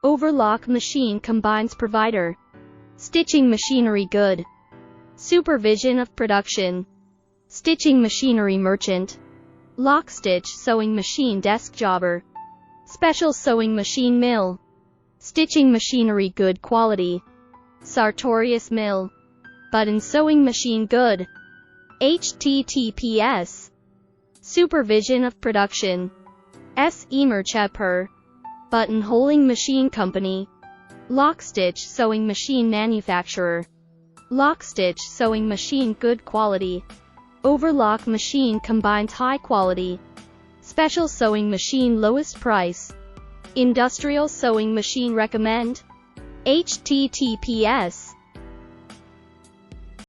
Overlock machine combines provider. Stitching machinery good. Supervision of production. Stitching machinery merchant. Lock stitch sewing machine desk jobber. Special sewing machine mill. Stitching machinery good quality. Sartorius mill. Button sewing machine good. HTTPS. Supervision of production. Emercheper. Buttonholing machine company. Lock stitch sewing machine manufacturer. Lock stitch sewing machine good quality. Overlock machine combines high quality. Special sewing machine lowest price. Industrial sewing machine recommend. HTTPS.